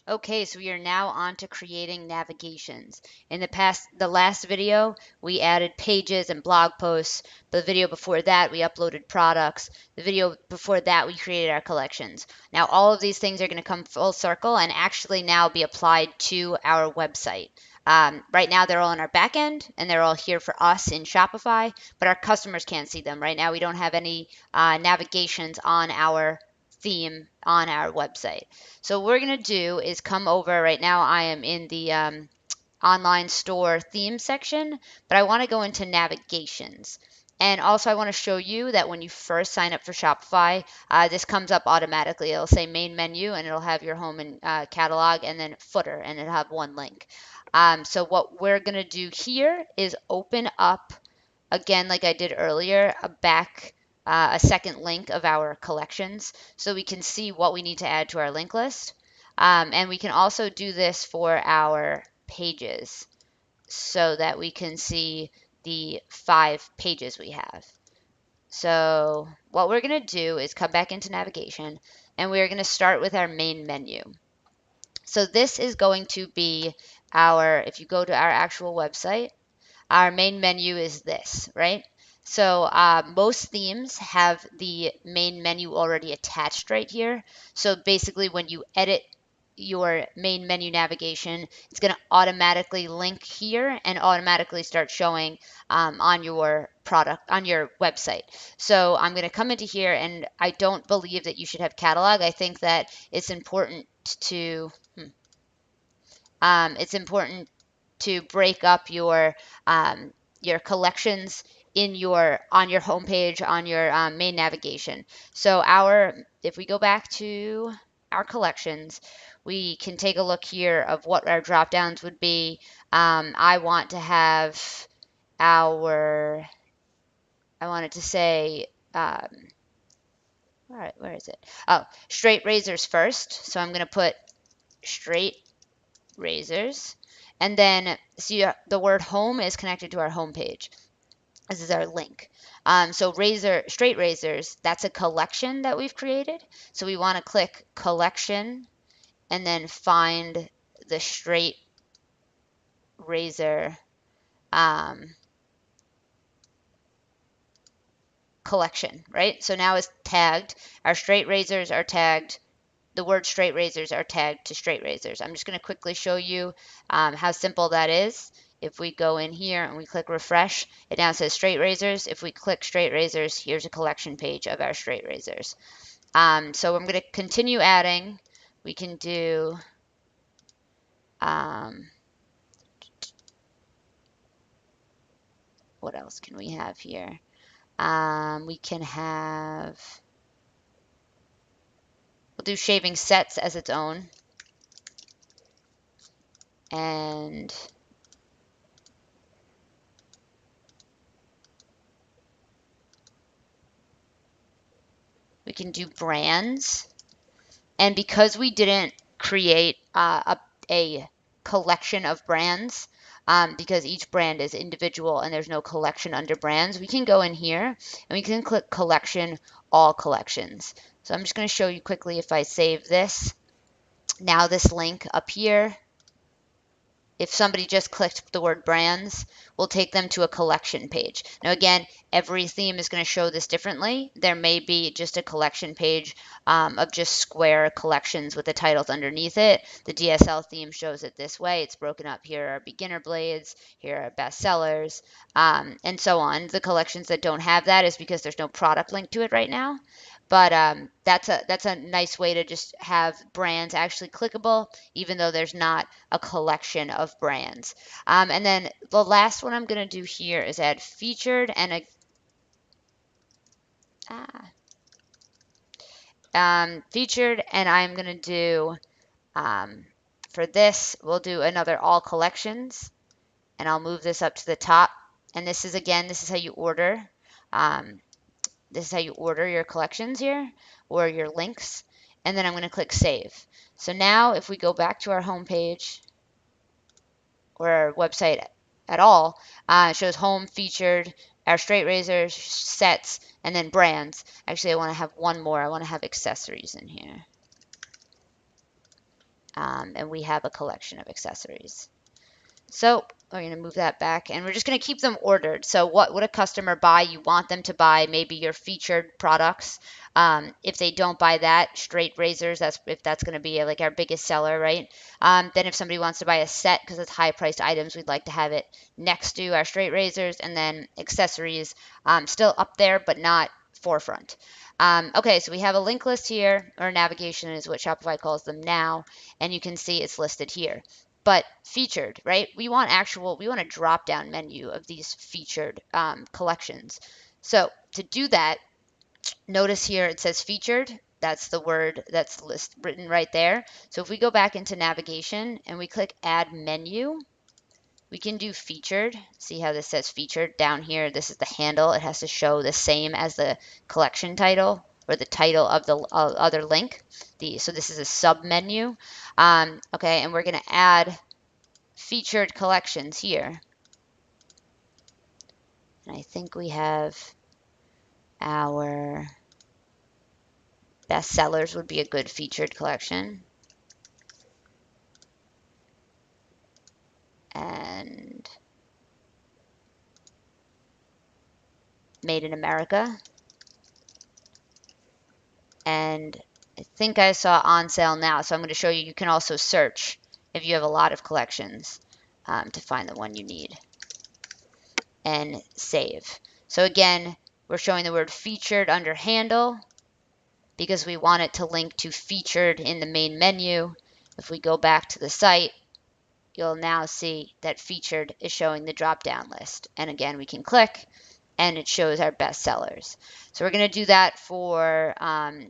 Okay, so we are now on to creating navigations. In the last video, we added pages and blog posts. The video before that, we uploaded products. The video before that, we created our collections. Now, all of these things are going to come full circle and actually now be applied to our website. Right now, they're all in our back end and they're all here for us in Shopify, but our customers can't see them. Right now, we don't have any navigations on our theme on our website. So what we're going to do is come over. Right now I am in the online store theme section, but I want to go into navigations. And also I want to show you that when you first sign up for Shopify, this comes up automatically. It'll say main menu and it'll have your home and catalog and then footer and it'll have one link. So what we're going to do here is open up, again, like I did earlier, a second link of our collections so we can see what we need to add to our link list. And we can also do this for our pages so that we can see the 5 pages we have. So what we're going to do is come back into navigation and we're going to start with our main menu. So this is going to be if you go to our actual website, our main menu is this, right? So most themes have the main menu already attached right here. So basically when you edit your main menu navigation, it's going to automatically link here and automatically start showing on your website. So I'm going to come into here, and I don't believe that you should have catalog. I think that it's important to break up your collections on your homepage on your main navigation. So if we go back to our collections, we can take a look here of what our drop downs would be. I want it to say, where is it? Oh, straight razors first. So I'm going to put straight razors. And then see, the word home is connected to our home page. This is our link. So straight razors, that's a collection that we've created. So we want to click collection and then find the straight razor collection, right? So now it's tagged. Our straight razors are tagged. The word straight razors are tagged to straight razors. I'm just going to quickly show you how simple that is. If we go in here and we click refresh, it now says straight razors. If we click straight razors, here's a collection page of our straight razors. So I'm going to continue adding. We can do what else can we have here? We can we'll do shaving sets as its own. And we can do brands. And because we didn't create a collection of brands, because each brand is individual and there's no collection under brands, we can go in here and we can click collection, all collections. So I'm just going to show you quickly if I save this. Now this link up here, if somebody just clicked the word brands, will take them to a collection page. Now again, every theme is going to show this differently. There may be just a collection page of just square collections with the titles underneath it. The DSL theme shows it this way. It's broken up. Here are beginner blades, here are bestsellers, and so on. The collections that don't have that is because there's no product link to it right now. But that's a nice way to just have brands actually clickable, even though there's not a collection of brands. And then the last one I'm going to do here is add featured and featured, and I'm going to do for this, we'll do another all collections, and I'll move this up to the top. And this is how you order. This is how you order your collections here, or your links. And then I'm going to click save. So now if we go back to our home page or our website at all, it shows home, featured, our straight razors, sets, and then brands. Actually, I want to have one more. I want to have accessories in here. and we have a collection of accessories. So we're going to move that back, and we're just going to keep them ordered. So what would a customer buy? You want them to buy maybe your featured products. If they don't buy that, straight razors, if that's going to be like our biggest seller, right? Then if somebody wants to buy a set because it's high priced items, we'd like to have it next to our straight razors, and then accessories still up there, but not forefront. Okay, so we have a link list here, or navigation is what Shopify calls them now, and you can see it's listed here. But featured, right? We want a drop down menu of these featured collections. So to do that, notice here it says featured. That's the word that's written right there. So if we go back into navigation and we click add menu, we can do featured. See how this says featured down here? This is the handle. It has to show the same as the collection title or the title of the other link. So this is a sub menu. Okay, and we're going to add featured collections here. And I think we have our best sellers would be a good featured collection. And made in America. And I think I saw on sale now. So I'm going to show you, you can also search if you have a lot of collections to find the one you need. And save. So again, we're showing the word featured under handle because we want it to link to featured in the main menu. If we go back to the site, you'll now see that featured is showing the drop-down list. And again, we can click and it shows our best sellers. So we're going to do that for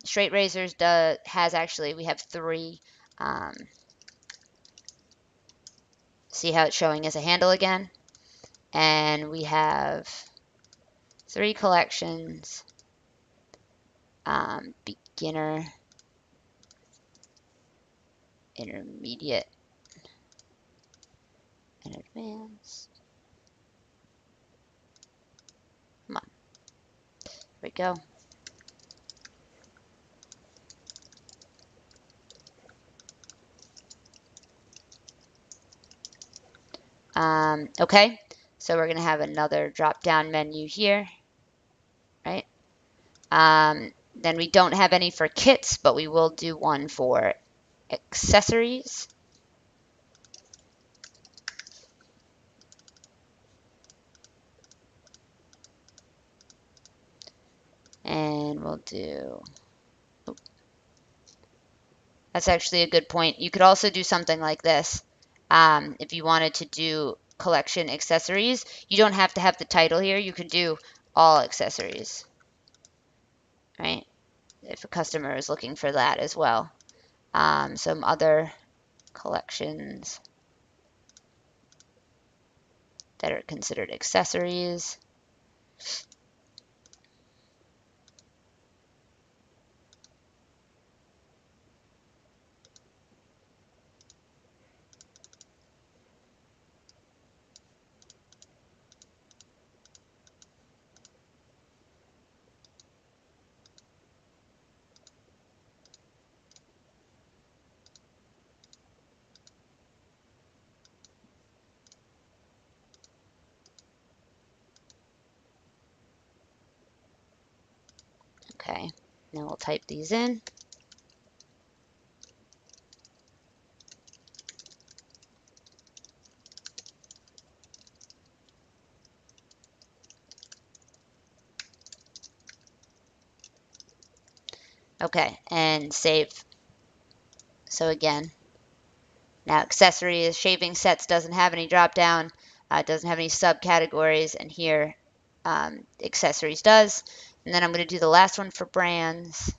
straight razors. We have 3. See how it's showing as a handle again? And we have 3 collections, beginner, intermediate, and advanced. Come on. Here we go. Okay, so we're going to have another drop-down menu here, right? Then we don't have any for kits, but we will do one for accessories. And we'll do, that's actually a good point. You could also do something like this. If you wanted to do collection accessories, you don't have to have the title here. You could do all accessories, right? If a customer is looking for that as well. Some other collections that are considered accessories. Okay, now we'll type these in. Okay, and save. So again, now accessories, shaving sets doesn't have any drop down, doesn't have any subcategories, and here accessories does. And then I'm going to do the last one for brands.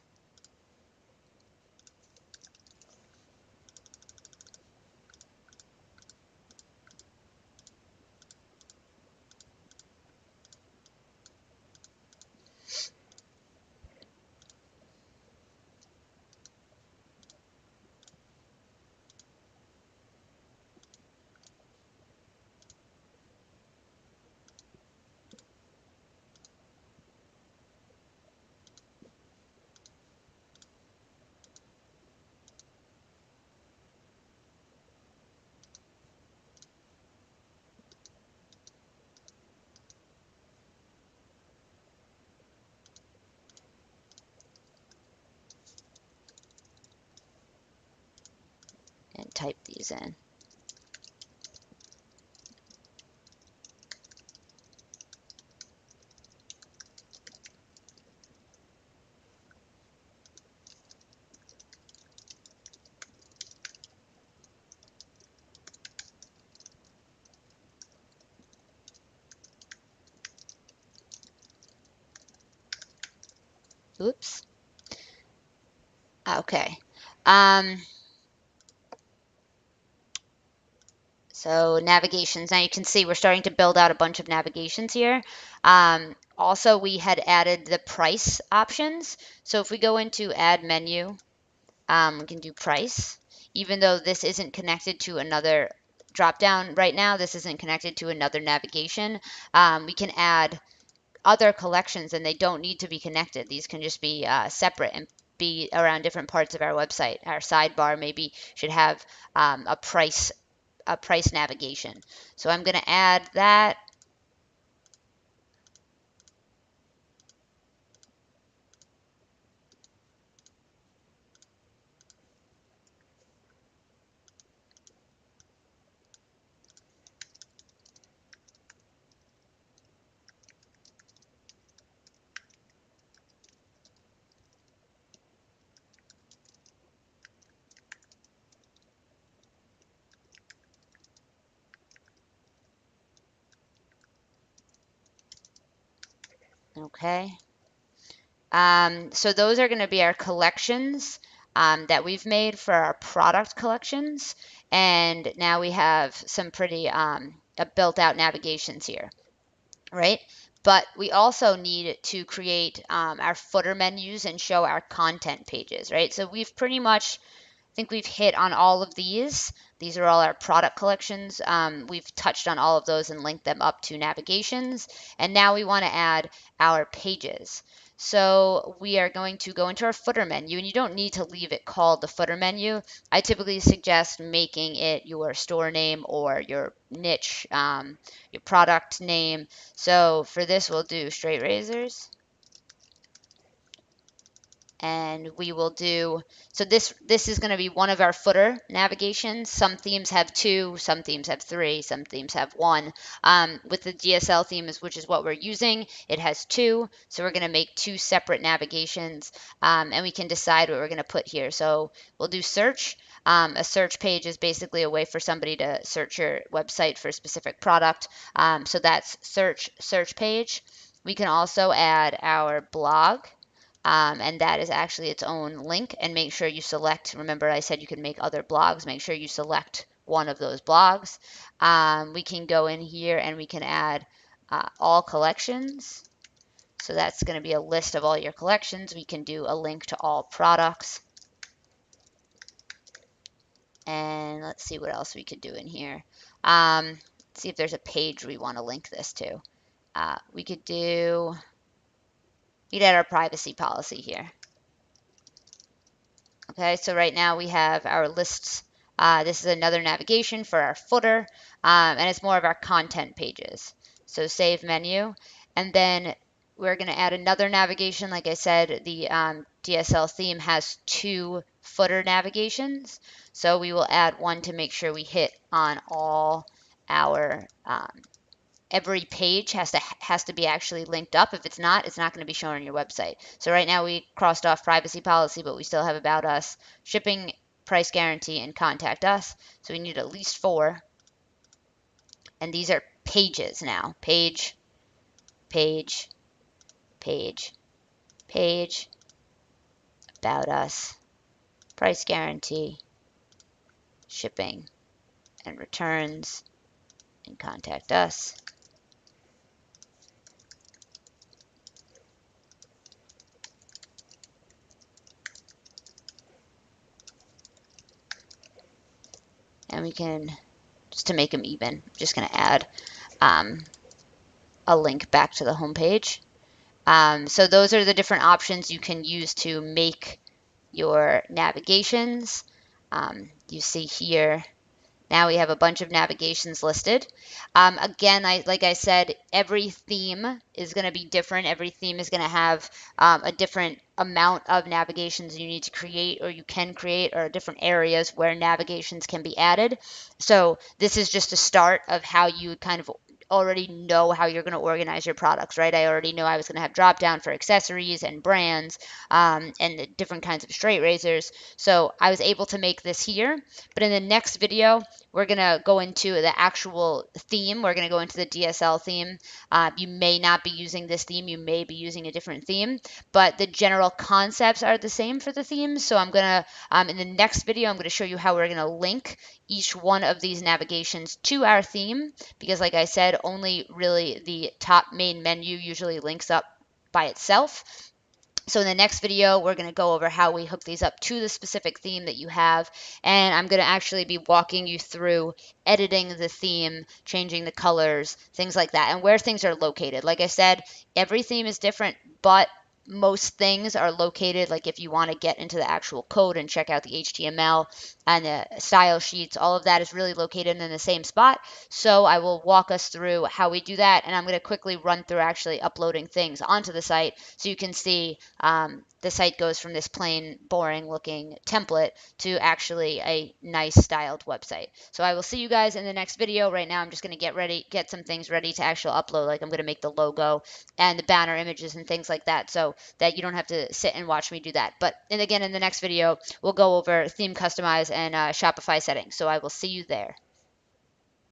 type these in. Oops. Okay. So navigations. Now you can see we're starting to build out a bunch of navigations here. Also, we had added the price options. So if we go into add menu, we can do price. Even though this isn't connected to another drop down right now, this isn't connected to another navigation, we can add other collections and they don't need to be connected. These can just be separate and be around different parts of our website. Our sidebar maybe should have a price navigation. So I'm going to add that. Okay. So those are going to be our collections that we've made for our product collections. And now we have some pretty built out navigations here, right? But we also need to create our footer menus and show our content pages, right? So we've pretty much think we've hit on all of these. These are all our product collections. We've touched on all of those and linked them up to navigations. And now we want to add our pages. So we are going to go into our footer menu, and you don't need to leave it called the footer menu. I typically suggest making it your store name or your niche, your product name. So for this, we'll do straight razors. And we will do, so this is going to be one of our footer navigations. Some themes have two, some themes have three, some themes have one. With the DSL themes, which is what we're using, it has two, so we're going to make two separate navigations, and we can decide what we're going to put here. So we'll do search. A search page is basically a way for somebody to search your website for a specific product. So that's search page. We can also add our blog, and that is actually its own link. And make sure you select, remember I said you can make other blogs, make sure you select one of those blogs. We can go in here and we can add all collections. So that's going to be a list of all your collections. We can do a link to all products. And let's see what else we could do in here. See if there's a page we want to link this to. We could we'd add our privacy policy here. Okay, so right now we have our lists. This is another navigation for our footer, and it's more of our content pages. So save menu, and then we're going to add another navigation. Like I said, the DSL theme has two footer navigations, so we will add one to make sure we hit on all our every page has to be actually linked up. If it's not going to be shown on your website. So right now we crossed off privacy policy, but we still have about us, shipping, price guarantee, and contact us. So we need at least 4. And these are pages now. Page, page, page, page, about us, price guarantee, shipping, and returns, and contact us. And we can, just to make them even, I'm just going to add a link back to the home page. So those are the different options you can use to make your navigations. You see here Now we have a bunch of navigations listed. Again, like I said, every theme is going to be different. Every theme is going to have a different amount of navigations you need to create or you can create, or different areas where navigations can be added. So this is just a start of how you kind of already know how you're going to organize your products, right? I already know I was going to have drop down for accessories and brands and different kinds of straight razors. So I was able to make this here. But in the next video, we're going to go into the actual theme. We're going to go into the DSL theme. You may not be using this theme. You may be using a different theme, but the general concepts are the same for the themes. So I'm going to, in the next video, I'm going to show you how we're going to link each one of these navigations to our theme, because like I said, only really the top main menu usually links up by itself. So in the next video, we're going to go over how we hook these up to the specific theme that you have. And I'm going to actually be walking you through editing the theme, changing the colors, things like that, and where things are located. Like I said, every theme is different, but most things are located, like if you want to get into the actual code and check out the HTML and the style sheets, all of that is really located in the same spot. So I will walk us through how we do that, and I'm going to quickly run through actually uploading things onto the site so you can see the site goes from this plain, boring looking template to actually a nice styled website. So I will see you guys in the next video. Right now, I'm just going to get some things ready to actually upload. Like I'm going to make the logo and the banner images and things like that, so that you don't have to sit and watch me do that. But and again, in the next video, we'll go over theme customize and Shopify settings. So I will see you there.